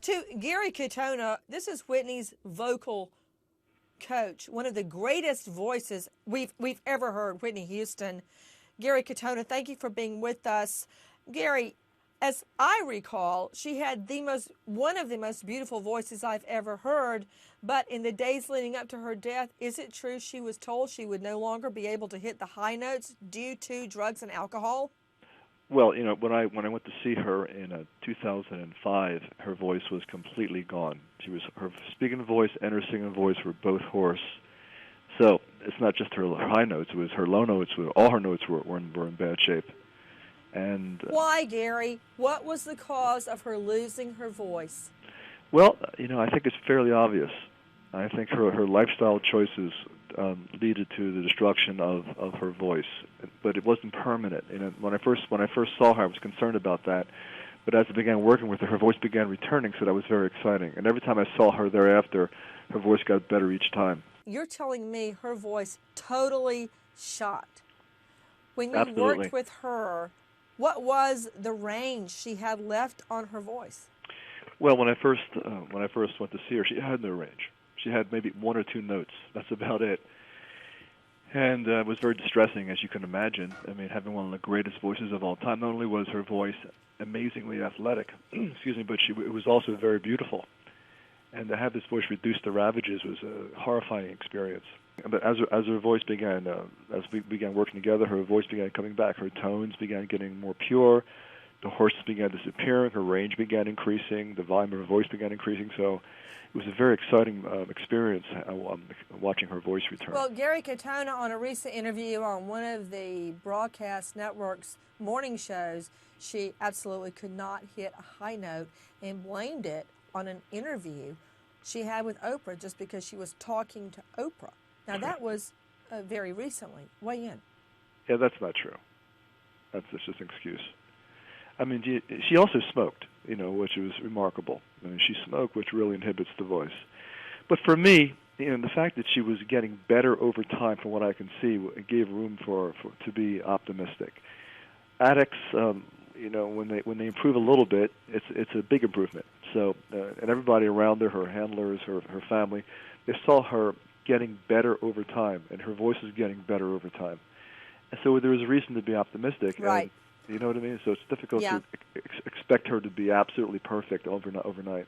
To Gary Katona, this is Whitney's vocal coach, one of the greatest voices we've ever heard, Whitney Houston. Gary Katona, thank you for being with us. Gary, as I recall, she had one of the most beautiful voices I've ever heard, but in the days leading up to her death, is it true she was told she would no longer be able to hit the high notes due to drugs and alcohol? Well, when I went to see her in 2005, her voice was completely gone. Her speaking voice and her singing voice were both hoarse. So it's not just her high notes; it was her low notes. All her notes were in bad shape. And why, Gary? What was the cause of her losing her voice? Well, I think it's fairly obvious. I think her lifestyle choices led to the destruction of her voice, but it wasn't permanent. When I first saw her, I was concerned about that. But as I began working with her voice began returning, so that was very exciting. And every time I saw her thereafter, her voice got better each time. You're telling me her voice totally shot. When you Absolutely. worked with her, what was the range she had left on her voice? Well, when I first went to see her, she had no range. She had maybe one or two notes. That's about it. And it was very distressing, as you can imagine. I mean, having one of the greatest voices of all time, not only was her voice amazingly athletic, excuse me, but it was also very beautiful. And to have this voice reduced to ravages was a horrifying experience. But as her voice began, as we began working together, her voice began coming back. Her tones began getting more pure. The hoarseness began disappearing. Her range began increasing. The volume of her voice began increasing. So it was a very exciting experience watching her voice return. Well, Gary Katona, on a recent interview on one of the broadcast network's morning shows, she absolutely could not hit a high note and blamed it on an interview she had with Oprah just because she was talking to Oprah. Now, that was very recently. Weigh in. Yeah, that's not true. That's just an excuse. I mean, she also smoked, which was remarkable. I mean, she smoked, which really inhibits the voice. But for me, the fact that she was getting better over time, from what I can see, it gave room for to be optimistic. Addicts, when they improve a little bit, it's a big improvement. So, and everybody around her handlers, her family, they saw her getting better over time, and her voice is getting better over time. And so there was a reason to be optimistic. Right. And, you know what I mean? So it's difficult to expect her to be absolutely perfect overnight.